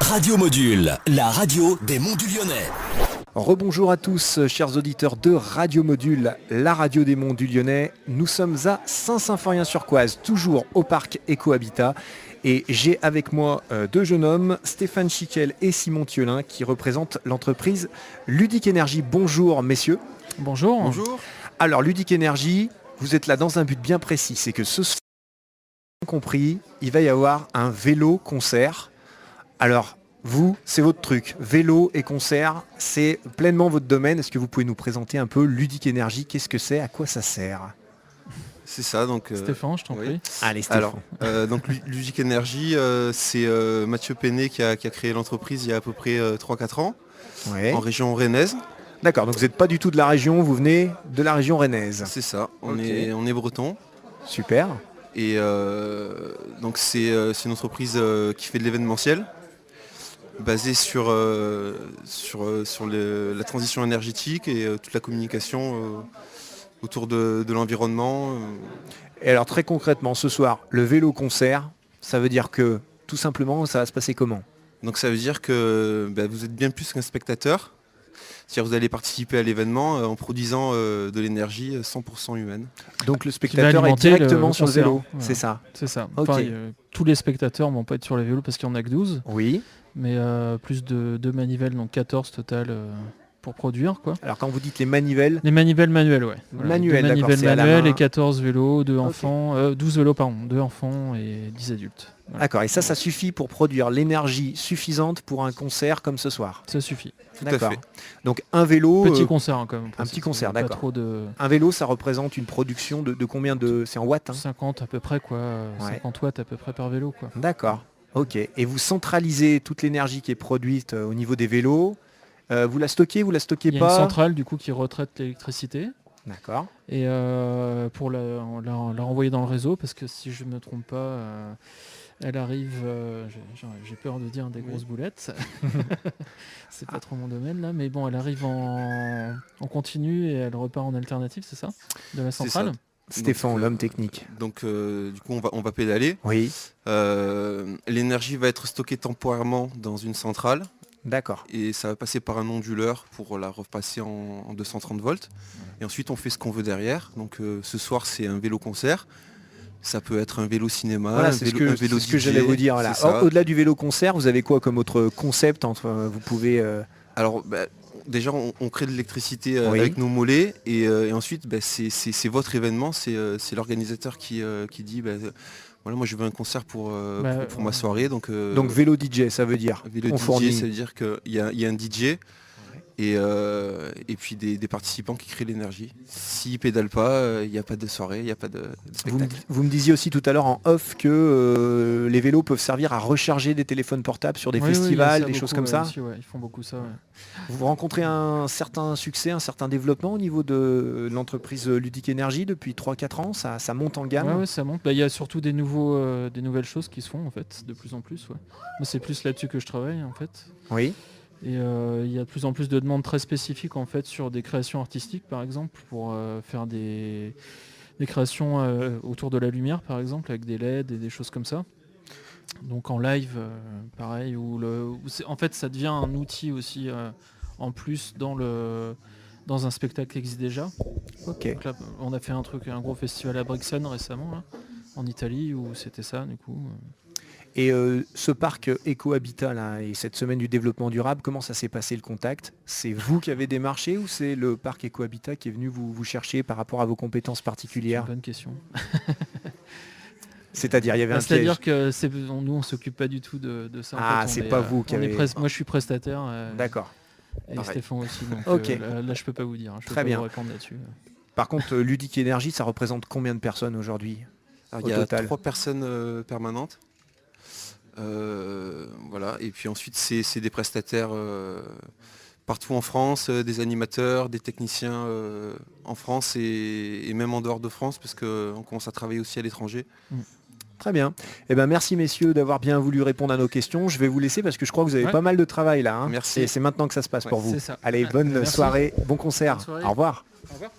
Radio Module, la radio des Monts du Lyonnais. Rebonjour à tous, chers auditeurs de Radio Module, la radio des Monts du Lyonnais. Nous sommes à Saint-Symphorien-sur-Coise, toujours au parc Ecohabitat. Et j'ai avec moi deux jeunes hommes, Stéphane Chiquel et Simon Thiolin, qui représentent l'entreprise Ludic Énergie. Bonjour messieurs. Bonjour. Bonjour. Alors Ludic Énergie, vous êtes là dans un but bien précis, c'est que ce soir, compris, il va y avoir un vélo concert. Alors vous, c'est votre truc, vélo et concert, c'est pleinement votre domaine. Est-ce que vous pouvez nous présenter un peu Ludic Énergie? Qu'est-ce que c'est? À quoi ça sert? C'est ça, donc... Stéphane, je t'en prie. Allez Stéphane. Alors, donc Ludic Énergie, c'est Mathieu Péné qui a créé l'entreprise il y a à peu près 3-4 ans, Ouais. en région rennaise. D'accord, donc vous n'êtes pas du tout de la région, vous venez de la région rennaise. C'est ça, on Ok. est breton. Super. Et donc c'est une entreprise qui fait de l'événementiel, basée sur la transition énergétique et toute la communication autour de l'environnement. Et alors très concrètement, ce soir, le vélo concert, ça veut dire que tout simplement, ça va se passer comment? Donc ça veut dire que vous êtes bien plus qu'un spectateur. C'est-à-dire que vous allez participer à l'événement en produisant de l'énergie 100% humaine. Donc le Qui va spectateur est alimenter directement le sur le concert. vélo, Voilà. c'est ça? C'est ça. Ok. Pareil, tous les spectateurs ne vont pas être sur les vélos parce qu'il n'y en a que 12, Oui. mais plus de manivelles, donc 14 total pour produire, quoi. Alors quand vous dites les manivelles, Les manivelles manuelles, ouais. Manuelles, Deux d'accord, manivelles c'est à la manuelles main. et 14 vélos, 2 Ok. enfants, 12 vélos, pardon, 2 enfants et 10 adultes. Voilà. d'accord, et ça suffit pour produire l'énergie suffisante pour un concert comme ce soir. Ça suffit. Tout à D'accord. fait. Donc un vélo, Petit concert, hein, quand même. un petit concert, Pas d'accord. trop de... un vélo, ça représente une production de combien de... C'est en watts, hein? 50 à peu près, quoi. Ouais. 50 watts à peu près par vélo, quoi. D'accord, ok. Et vous centralisez toute l'énergie qui est produite au niveau des vélos. Vous la stockez Il y a une pas? centrale, du coup, qui retraite l'électricité. D'accord. Et pour la renvoyer dans le réseau, parce que si je ne me trompe pas, elle arrive, j'ai peur de dire des grosses boulettes, c'est pas trop mon domaine là, mais bon, elle arrive en continu et elle repart en alternative, c'est ça? De la C'est centrale? Stéphane, Donc, l'homme technique. Donc du coup on va pédaler. Oui, L'énergie va être stockée temporairement dans une centrale d'accord. et ça va passer par un onduleur pour la repasser en 230 volts. Et ensuite on fait ce qu'on veut derrière. Donc ce soir c'est un vélo concert. Ça peut être un vélo cinéma, Voilà, un c'est ce vélo que DJ, j'allais vous dire. Voilà. c'est ça. Au-delà du vélo concert, vous avez quoi comme autre concept vous pouvez... Alors déjà on crée de l'électricité Oui. avec nos mollets et ensuite c'est votre événement, c'est l'organisateur qui dit voilà, moi je veux un concert pour ma soirée. Donc vélo DJ, ça veut dire vélo on DJ, fournit. ça veut dire qu'il y a un DJ et puis des participants qui créent l'énergie. S'ils pédalent pas, il n'y a pas de soirée, il n'y a pas de spectacle. Vous me disiez aussi tout à l'heure en off que les vélos peuvent servir à recharger des téléphones portables sur des Oui, oui, il y a festivals, ça des beaucoup, choses comme ça. aussi, ouais, ils font beaucoup ça. Ouais. Vous rencontrez un certain succès, un certain développement au niveau de l'entreprise Ludic Énergie depuis 3-4 ans, ça monte en gamme. Ouais, ça monte. Il y a surtout des nouvelles choses qui se font en fait, de plus en plus. Ouais. Moi, c'est plus là-dessus que je travaille en fait. Oui, Et il y a de plus en plus de demandes très spécifiques en fait sur des créations artistiques par exemple pour faire des créations autour de la lumière par exemple avec des LED et des choses comme ça. Donc en live pareil en fait ça devient un outil aussi en plus dans un spectacle qui existe déjà. ok. Donc là, on a fait un gros festival à Brixen récemment là, en Italie où c'était ça du coup. Et ce parc Ecohabitat là, et cette semaine du développement durable, comment ça s'est passé le contact? C'est vous qui avez démarché ou c'est le parc Ecohabitat qui est venu vous chercher par rapport à vos compétences C'est une particulières? bonne question. C'est-à-dire il y avait un piège. C'est-à-dire que nous on s'occupe pas du tout de ça. Ah, en fait, c'est pas vous qui avez- Moi je suis prestataire. D'accord. Et Pareil. Stéphane aussi. Donc, Ok. là je peux pas vous dire. Je peux Très pas bien. vous répondre là-dessus. Par contre, Ludic Énergie, ça représente combien de personnes aujourd'hui? Alors, Au il y a total. 3 personnes permanentes. Voilà. Et puis ensuite c'est des prestataires partout en France, des animateurs, des techniciens en France et même en dehors de France parce qu'on commence à travailler aussi à l'étranger. Très bien. Eh ben, merci messieurs d'avoir bien voulu répondre à nos questions. Je vais vous laisser parce que je crois que vous avez Ouais. pas mal de travail là. Hein. Merci. Et c'est maintenant que ça se passe Ouais, pour vous. c'est ça. Allez, bonne Merci. soirée, bon concert. Bonne soirée. Au revoir. Au revoir.